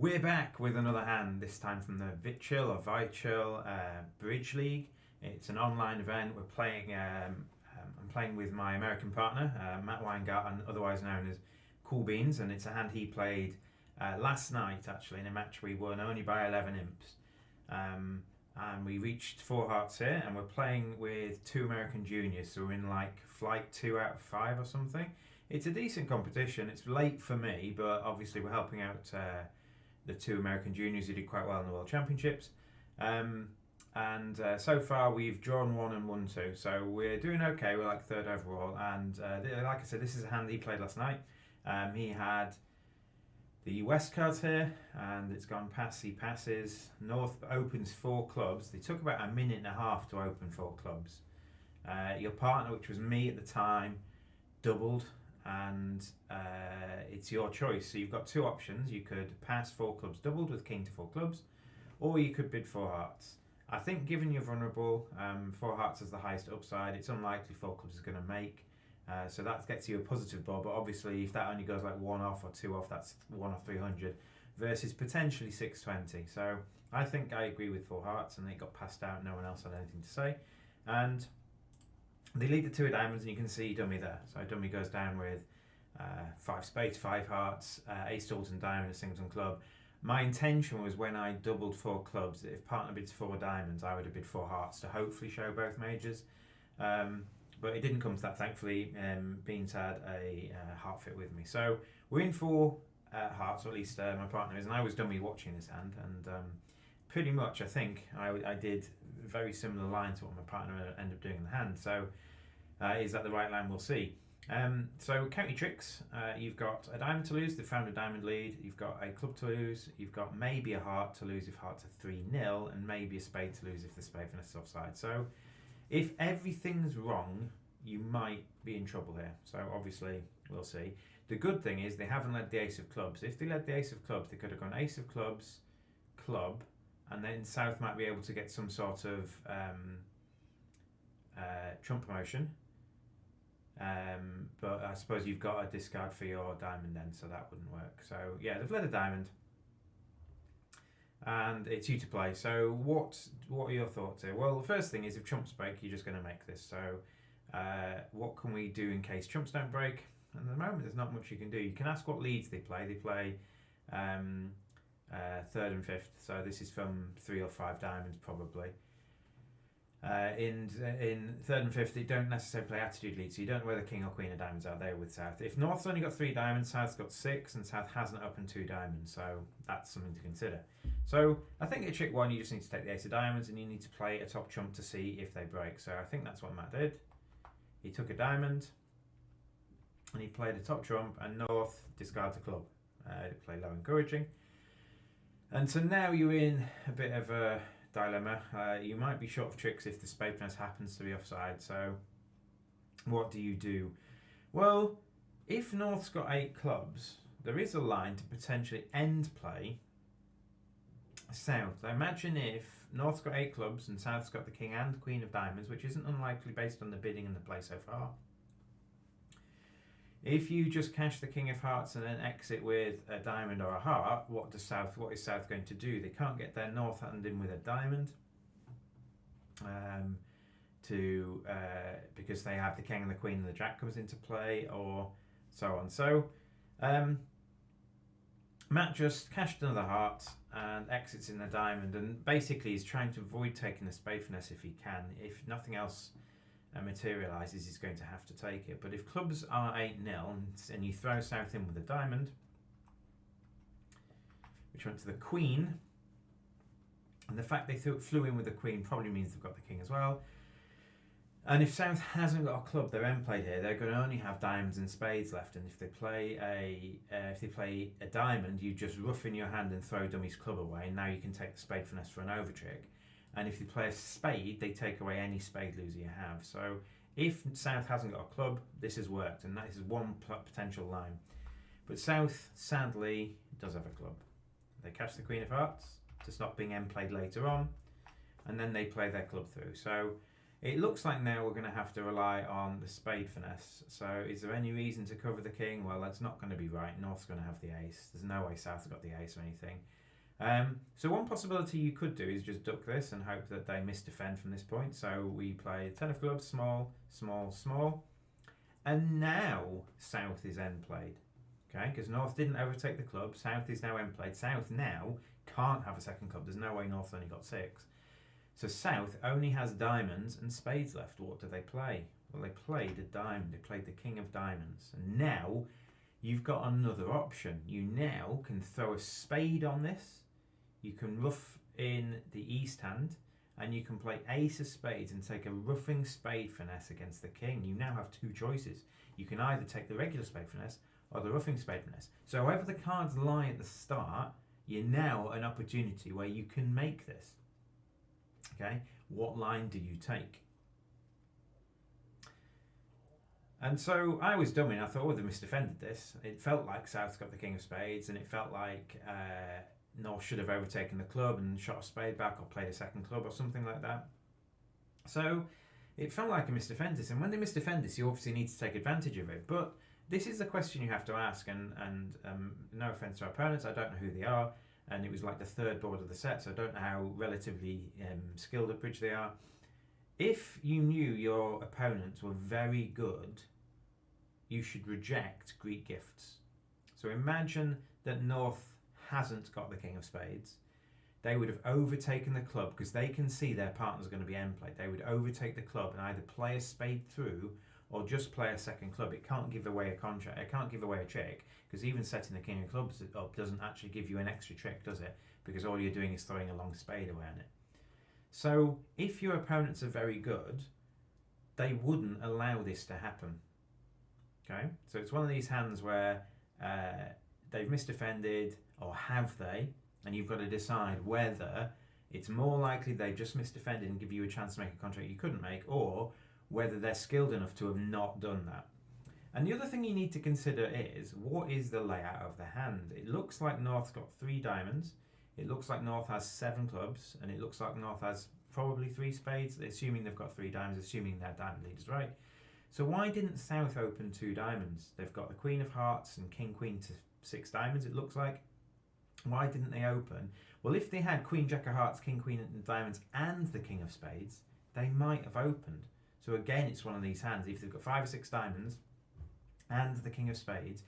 We're back with another hand, this time from the Vichill Bridge League. It's an online event. We're playing. I'm playing with my American partner, Matt Weingarten, otherwise known as Coolbeans, and it's a hand he played last night, actually, in a match we won only by 11 imps. And we reached 4 hearts here, and we're playing with 2 American juniors, so we're in like flight 2 out of 5 or something. It's a decent competition. It's late for me, but obviously we're helping out the 2 American juniors who did quite well in the World Championships. So far we've drawn 1 and won 2, so we're doing okay. We're like 3rd overall, and like I said, this is a hand he played last night. He had the West cards here, and it's gone pass, he passes. North opens 4 clubs. They took about a minute and a half to open 4 clubs. Your partner, which was me at the time, doubled, and it's your choice. So you've got 2 options. You could pass 4 clubs doubled with king to 4 clubs, or you could bid 4 hearts. I think given you're vulnerable, 4 hearts is the highest upside. It's unlikely 4 clubs is going to make. So that gets you a positive ball, but obviously if that only goes like 1 off or 2 off, that's 1 off 300 versus potentially 620. So I think I agree with 4 hearts, and they got passed out. No one else had anything to say. And they lead the 2 of diamonds, and you can see dummy there. So dummy goes down with 5 spades, 5 hearts, ace singleton diamond, a singleton club. My intention was when I doubled 4 clubs, that if partner bids 4 diamonds, I would have bid 4 hearts to hopefully show both majors. But it didn't come to that, thankfully. Beans had a heart fit with me. So we're in 4 hearts, or at least my partner is, and I was dummy watching this hand, and pretty much I think I did a very similar line to what my partner ended up doing in the hand. So is that the right line? We'll see. So count your tricks. You've got a diamond to lose. They found a diamond lead. You've got a club to lose. You've got maybe a heart to lose if hearts are 3-0, and maybe a spade to lose if the spade finesse is offside. So if everything's wrong, you might be in trouble here. So obviously we'll see. The good thing is they haven't led the ace of clubs. If they led the ace of clubs, they could have gone ace of clubs, club, and then South might be able to get some sort of trump promotion. But I suppose you've got a discard for your diamond then, so that wouldn't work. So yeah, they've led a diamond, and it's you to play. So what are your thoughts here? Well, the first thing is if trumps break, you're just going to make this. So what can we do in case trumps don't break? And at the moment, there's not much you can do. You can ask what leads they play. They play 3rd and 5th. So this is from 3 or 5 diamonds probably. In 3rd and 5th, they don't necessarily play attitude lead, so you don't know whether king or queen of diamonds out there with South. If North's only got 3 diamonds, South's got 6, and South hasn't opened 2 diamonds, so that's something to consider. So I think at trick 1, you just need to take the ace of diamonds, and you need to play a top trump to see if they break. So I think that's what Matt did. He took a diamond, and he played a top trump, and North discards a club. They play low encouraging. And so now you're in a bit of a dilemma. You might be short of tricks if the spade finesse happens to be offside. So what do you do? Well, if North's got 8 clubs, there is a line to potentially end play South. I imagine if North's got 8 clubs and South's got the king and queen of diamonds, which isn't unlikely based on the bidding and the play so far. If you just cash the king of hearts and then exit with a diamond or a heart, what is South going to do? They can't get their North hand in with a diamond because they have the king and the queen and the jack comes into play, or so on. So Matt just cashed another heart and exits in the diamond, and basically he's trying to avoid taking the spade finesse if he can. If nothing else materialises, he's going to have to take it. But if clubs are 8-0 and you throw South in with a diamond, which went to the queen, and the fact they flew in with the queen probably means they've got the king as well. And if South hasn't got a club, they're end played here, they're going to only have diamonds and spades left. And if they play a diamond, you just rough in your hand and throw dummy's club away, and now you can take the spade finesse for an over trick. And if they play a spade, they take away any spade loser you have. So if South hasn't got a club, this has worked, and that is one potential line. But South, sadly, does have a club. They catch the queen of hearts to stop being end played later on, and then they play their club through. So it looks like now we're going to have to rely on the spade finesse. So is there any reason to cover the king? Well, that's not going to be right. North's going to have the ace. There's no way South's got the ace or anything. So one possibility you could do is just duck this and hope that they misdefend from this point. So we play 10 of clubs, small, small, small. And now South is end played. Okay, because North didn't overtake the club. South is now end played. South now can't have a second club. There's no way North only got 6. So South only has diamonds and spades left. What do they play? Well, they played a diamond. They played the king of diamonds. And now you've got another option. You now can throw a spade on this. You can ruff in the east hand, and you can play ace of spades and take a ruffing spade finesse against the king. You now have 2 choices. You can either take the regular spade finesse or the ruffing spade finesse. So however the cards lie at the start, you're now an opportunity where you can make this. Okay, what line do you take? And so I was dumb and I thought, oh, they misdefended this. It felt like South's got the king of spades, and it felt like North should have overtaken the club and shot a spade back or played a second club or something like that. So it felt like a misdefend this, and when they misdefend this, you obviously need to take advantage of it. But this is the question you have to ask, and no offence to our opponents, I don't know who they are, and it was like the 3rd board of the set, so I don't know how relatively skilled at bridge they are. If you knew your opponents were very good, you should reject Greek gifts. So imagine that North hasn't got the king of spades. They would have overtaken the club because they can see their partner's going to be end played. They would overtake the club and either play a spade through or just play a second club. It can't give away a contract. It can't give away a trick, because even setting the king of clubs up doesn't actually give you an extra trick, does it? Because all you're doing is throwing a long spade away on it. So if your opponents are very good, they wouldn't allow this to happen. Okay, so it's one of these hands where they've misdefended, or have they? And you've got to decide whether it's more likely they've just misdefended and give you a chance to make a contract you couldn't make, or whether they're skilled enough to have not done that. And the other thing you need to consider is, what is the layout of the hand? It looks like North's got 3 diamonds, it looks like North has 7 clubs, and it looks like North has probably 3 spades, assuming they've got 3 diamonds, assuming their diamond lead is right. So why didn't South open 2 diamonds? They've got the Queen of Hearts and King Queen to 6 diamonds, it looks like. Why didn't they open? Well, if they had Queen Jack of Hearts, King Queen and diamonds and the King of Spades, they might have opened. So again, it's one of these hands. If they've got 5 or 6 diamonds and the King of Spades,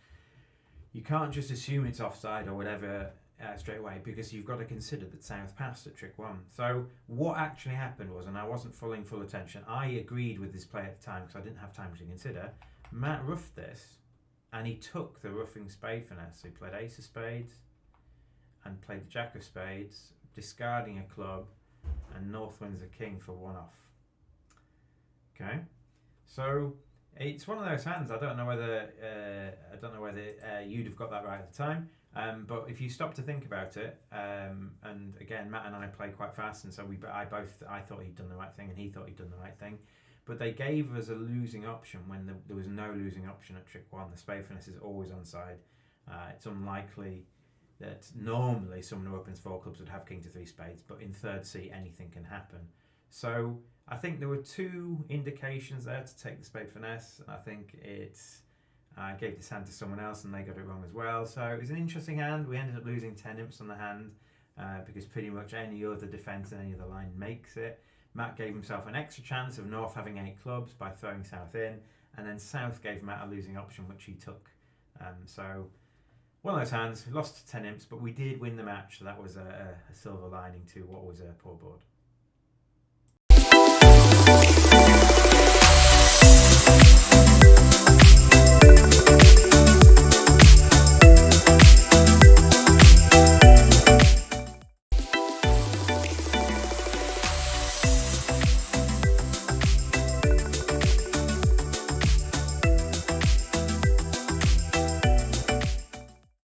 you can't just assume it's offside or whatever straight away, because you've got to consider that South passed at trick 1. So what actually happened was, and I wasn't full attention, I agreed with this play at the time because I didn't have time to consider, Matt ruffed this and he took the ruffing spade finesse. So he played ace of spades and played the jack of spades, discarding a club, and North wins the king for 1 off. Okay, so it's one of those hands. I don't know whether you'd have got that right at the time. But if you stop to think about it, and again, Matt and I played quite fast, and so I thought he'd done the right thing, and he thought he'd done the right thing. But they gave us a losing option when there was no losing option at trick 1. The spade finesse is always onside. It's unlikely that normally someone who opens 4 clubs would have king to 3 spades, but in third C anything can happen. So I think there were 2 indications there to take the spade finesse. I think I gave this hand to someone else and they got it wrong as well. So it was an interesting hand. We ended up losing 10 imps on the hand because pretty much any other defence in any other line makes it. Matt gave himself an extra chance of North having 8 clubs by throwing South in, and then South gave Matt a losing option, which he took. So one of those hands, we lost 10 imps, but we did win the match, so that was a silver lining to what was a poor board.